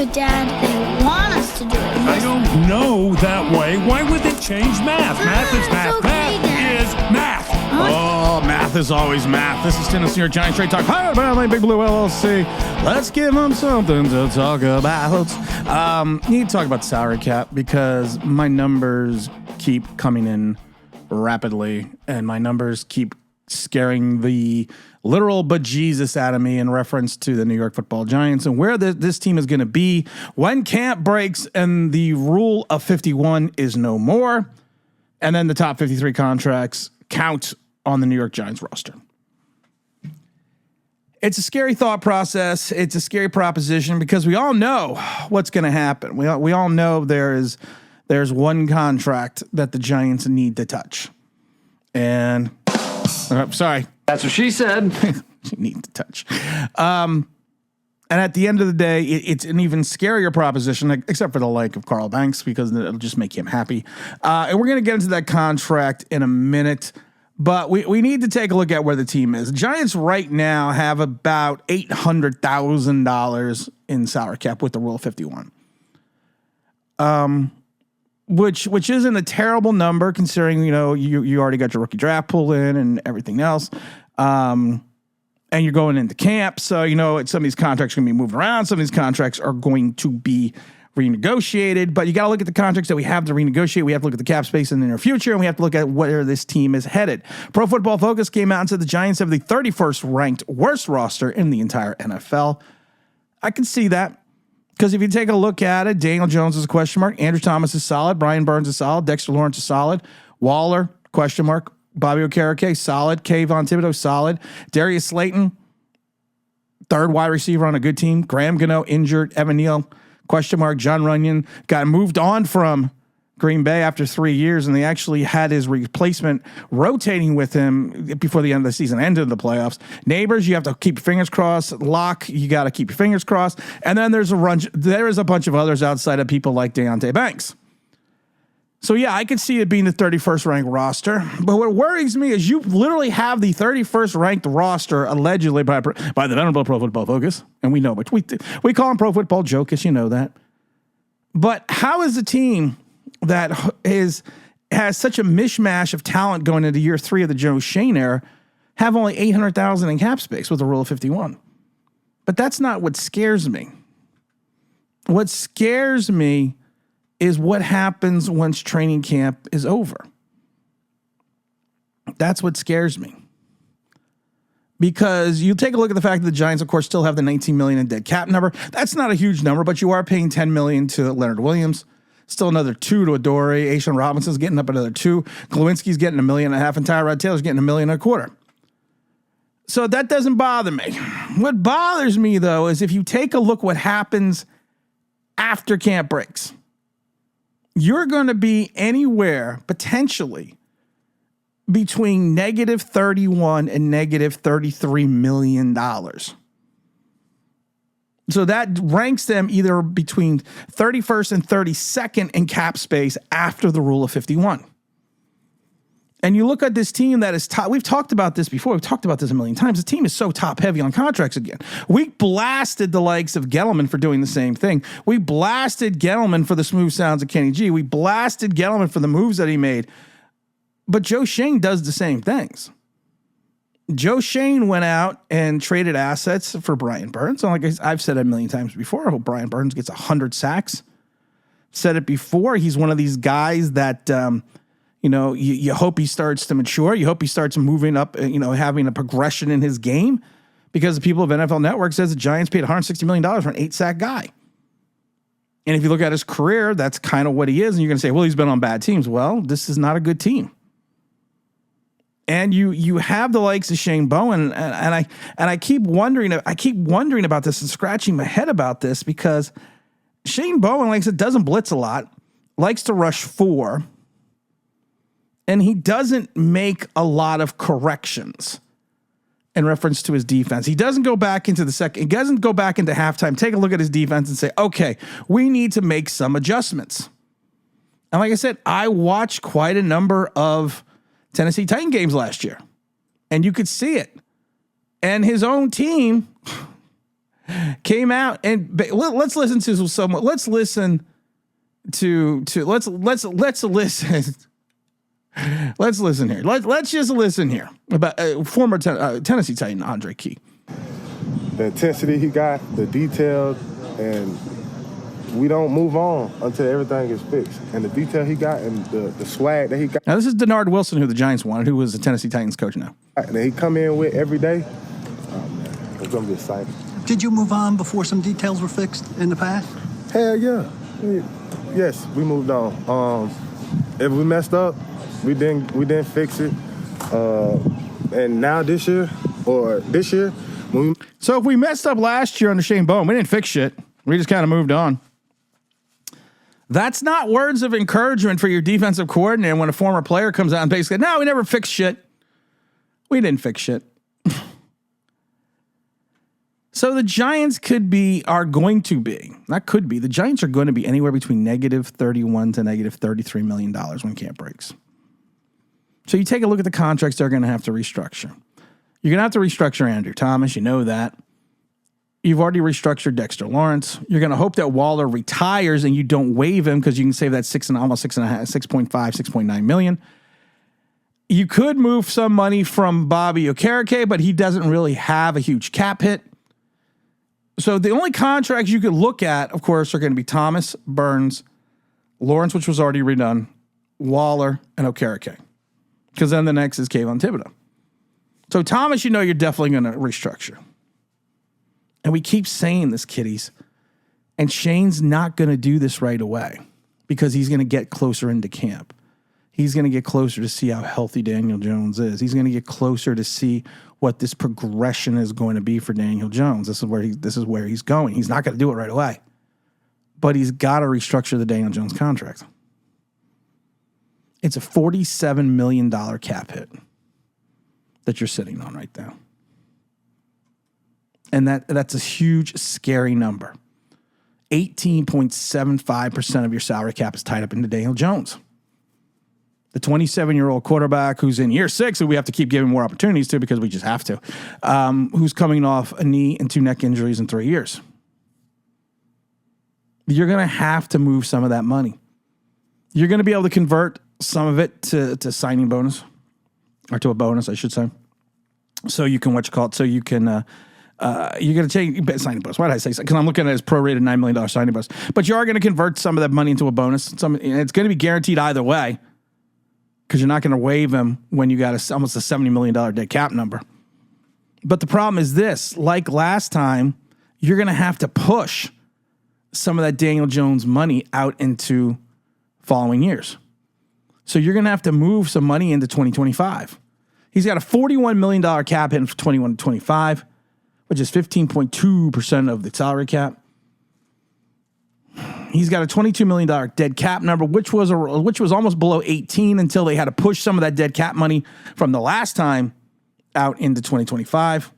it, Dad. They want us to do it. I don't know that way. Why would they change math? Math is math. Okay, Math is math. Oh, math is always math. This is Tennessee New York Giants Straight Talk. Hi, everybody, Big Blue LLC. Let's give them something to talk about. Need to talk about salary cap because my numbers keep coming in rapidly, and my numbers keep scaring the literal bejesus out of me in reference to the New York Football Giants and where this team is going to be when camp breaks and the rule of 51 is no more, and then the top 53 contracts count on the New York Giants roster. It's a scary thought process. It's a scary proposition because we all know what's going to happen. We all know there's one contract that the Giants need to touch. And sorry. That's what she said. You need to touch. And at the end of the day, it's an even scarier proposition, except for the like of Carl Banks, because it'll just make him happy. And we're going to get into that contract in a minute. But we need to take a look at where the team is. The Giants right now have about $800,000 in salary cap with the Rule 51. Which isn't a terrible number considering, you know, you already got your rookie draft pool in and everything else. And you're going into camp. So, you know, some of these contracts are going to be moving around. Some of these contracts are going to be renegotiated, but you got to look at the contracts that we have to renegotiate. We have to look at the cap space in the near future, and we have to look at where this team is headed. Pro Football Focus came out and said the Giants have the 31st ranked worst roster in the entire NFL. I can see that because if you take a look at it, Daniel Jones is a question mark. Andrew Thomas is solid. Brian Burns is solid. Dexter Lawrence is solid. Waller, question mark. Bobby Okereke, solid. Kayvon Thibodeau, solid. Darius Slayton, third wide receiver on a good team. Graham Gano, injured. Evan Neal, question mark. John Runyon got moved on from Green Bay after 3 years, and they actually had his replacement rotating with him before the end of the season ended the playoffs. Neighbors, you have to keep your fingers crossed. Locke, you got to keep your fingers crossed. And then there is a bunch of others outside of people like Deonte Banks. So, yeah, I could see it being the 31st ranked roster. But what worries me is you literally have the 31st ranked roster allegedly by the venerable Pro Football Focus. And we know, but we call him Pro Football Jokers, you know that. But how is a team that has such a mishmash of talent going into year 3 of the Joe Schoen era have only $800,000 in cap space with the Rule of 51? But that's not what scares me. What scares me is what happens once training camp is over. That's what scares me. Because you take a look at the fact that the Giants, of course, still have the $19 million in dead cap number. That's not a huge number, but you are paying $10 million to Leonard Williams. Still another $2 to Adoree'. Ashawn Robinson's getting up another $2. Glowinski's getting $1.5 million, and Tyrod Taylor's getting $1.25 million. So that doesn't bother me. What bothers me, though, is if you take a look what happens after camp breaks. You're going to be anywhere potentially between negative $31 and negative $33 million. So that ranks them either between 31st and 32nd in cap space after the Rule of 51. And you look at this team that is top. We've talked about this before. We've talked about this a million times. The team is so top heavy on contracts again. We blasted the likes of Gettleman for doing the same thing. We blasted Gettleman for the smooth sounds of Kenny G. We blasted Gettleman for the moves that he made. But Joe Schoen does the same things. Joe Schoen went out and traded assets for Brian Burns. And like I've said it a million times before, I hope Brian Burns gets 100 sacks. Said it before. He's one of these guys that, you hope he starts to mature. You hope he starts moving up, having a progression in his game, because the people of NFL Network says the Giants paid $160 million for an 8-sack guy. And if you look at his career, that's kind of what he is. And you're going to say, well, he's been on bad teams. Well, this is not a good team. And you have the likes of Shane Bowen, and I keep wondering about this and scratching my head about this, because Shane Bowen, like I said, doesn't blitz a lot, likes to rush 4. And he doesn't make a lot of corrections in reference to his defense. He doesn't go back into the second. He doesn't go back into halftime, take a look at his defense and say, okay, we need to make some adjustments. And like I said, I watched quite a number of Tennessee Titan games last year, and you could see it. And his own team came out and let's listen to someone. Let's listen to let's listen. Let's listen here. Let's just listen here about former Tennessee Titan Andre Key. The intensity he got, the detail, and we don't move on until everything is fixed. And the detail he got and the swag that he got. Now, this is Denard Wilson, who the Giants wanted, who was the Tennessee Titans coach now. That he come in with every day. Oh, man, it's going to be exciting. Did you move on before some details were fixed in the past? Hell yeah. Yes, we moved on. If we messed up, we didn't fix it. And now this year, so if we messed up last year under Shane Bowen, we didn't fix shit. We just kind of moved on. That's not words of encouragement for your defensive coordinator when a former player comes out and basically, no, we never fixed shit. We didn't fix shit. So the Giants the Giants are going to be anywhere between negative $31 to negative $33 million when camp breaks. So you take a look at the contracts they're going to have to restructure. You're going to have to restructure Andrew Thomas. You know that. You've already restructured Dexter Lawrence. You're going to hope that Waller retires and you don't waive him because you can save that almost 6.9 million. You could move some money from Bobby Okereke, but he doesn't really have a huge cap hit. So the only contracts you could look at, of course, are going to be Thomas, Burns, Lawrence, which was already redone, Waller, and Okereke. Because then the next is Kayvon Thibodeau. So Thomas, you know you're definitely going to restructure. And we keep saying this, kiddies. And Shane's not going to do this right away because he's going to get closer into camp. He's going to get closer to see how healthy Daniel Jones is. He's going to get closer to see what this progression is going to be for Daniel Jones. This is where he's going. He's not going to do it right away. But he's got to restructure the Daniel Jones contract. It's a $47 million cap hit that you're sitting on right now. And that's a huge, scary number. 18.75% of your salary cap is tied up into Daniel Jones. The 27-year-old quarterback who's in year 6, who we have to keep giving more opportunities to because we just have to, who's coming off a knee and 2 neck injuries in 3 years. You're going to have to move some of that money. You're going to be able to convert some of it to signing bonus, or to a bonus, I should say. So you can, so you can... you're going to take signing bonus. Why did I say so? Because I'm looking at his prorated $9 million signing bonus. But you are going to convert some of that money into a bonus. And it's going to be guaranteed either way because you're not going to waive him when you got almost a $70 million dead cap number. But the problem is this. Like last time, you're going to have to push some of that Daniel Jones money out into following years. So you're going to have to move some money into 2025. He's got a $41 million cap hit for 21 to 25. Which is 15.2% of the salary cap. He's got a $22 million dead cap number, which was almost below 18 until they had to push some of that dead cap money from the last time out into 2025.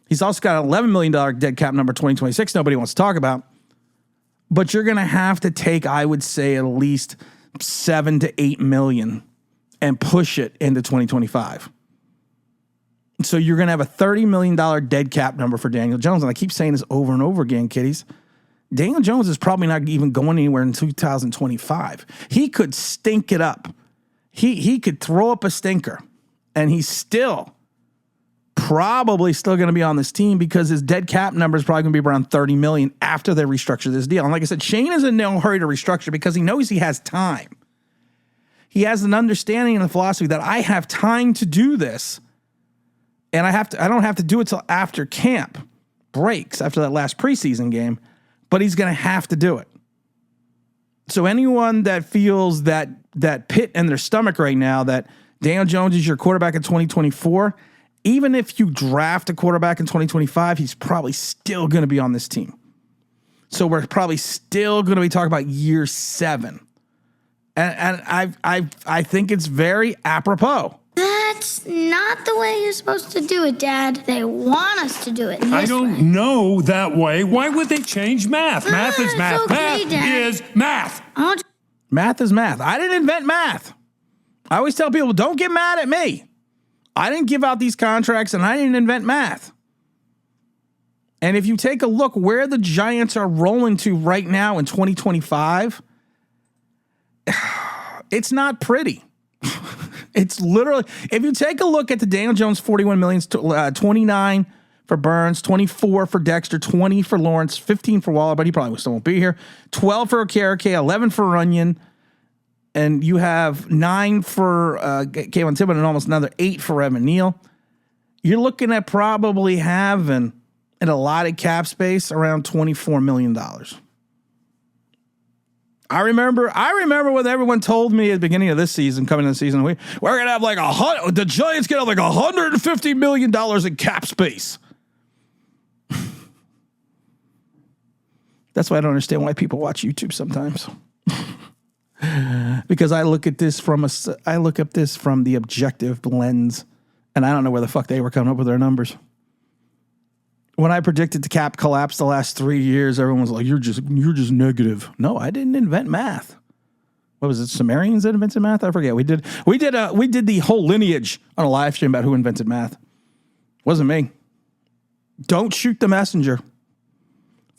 He's also got an $11 million dead cap number 2026 nobody wants to talk about. But you're going to have to take, I would say, at least 7 to 8 million and push it into 2025. So you're going to have a $30 million dead cap number for Daniel Jones. And I keep saying this over and over again, kiddies. Daniel Jones is probably not even going anywhere in 2025. He could stink it up. He could throw up a stinker. And he's probably still going to be on this team because his dead cap number is probably going to be around 30 million after they restructure this deal. And like I said, Shane is in no hurry to restructure because he knows he has time. He has an understanding and a philosophy that I have time to do this. And I don't have to do it till after camp breaks, after that last preseason game, but he's going to have to do it. So anyone that feels that pit in their stomach right now, that Daniel Jones is your quarterback in 2024, even if you draft a quarterback in 2025, he's probably still going to be on this team. So we're probably still going to be talking about year 7. And I think it's very apropos. That's not the way you're supposed to do it, Dad. They want us to do it this I don't way. know that way. Why would they change math? Math is math. Okay, Math Dad. is math. Math is math. I didn't invent math. I always tell people, don't get mad at me. I didn't give out these contracts and I didn't invent math. And if you take a look where the Giants are rolling to right now in 2025, it's not pretty. It's literally, if you take a look at the Daniel Jones 41 million, 29 for Burns, 24 for Dexter, 20 for Lawrence, 15 for Waller, but he probably still won't be here, 12 for Okereke, 11 for Runyon, and you have 9 for Kayvon Thibodeaux and almost another 8 for Evan Neal. You're looking at probably having an allotted cap space around $24 million. I remember what everyone told me at the beginning of this season, coming into the season, we're going to have like the Giants get like $150 million in cap space. That's why I don't understand why people watch YouTube sometimes. Because I look at this from the objective lens, and I don't know where the fuck they were coming up with their numbers. When I predicted the cap collapse the last 3 years, everyone was like, you're just negative. No, I didn't invent math. What was it, Sumerians that invented math? I forget. We did the whole lineage on a live stream about who invented math. Wasn't me. Don't shoot the messenger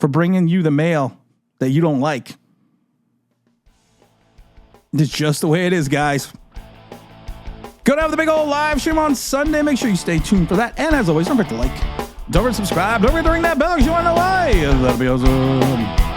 for bringing you the mail that you don't like. It's just the way it is, guys. Gonna have the big old live stream on Sunday. Make sure you stay tuned for that. And as always, don't forget to like. Don't forget to subscribe. Don't forget to ring that bell because you want to know why. That'll be awesome.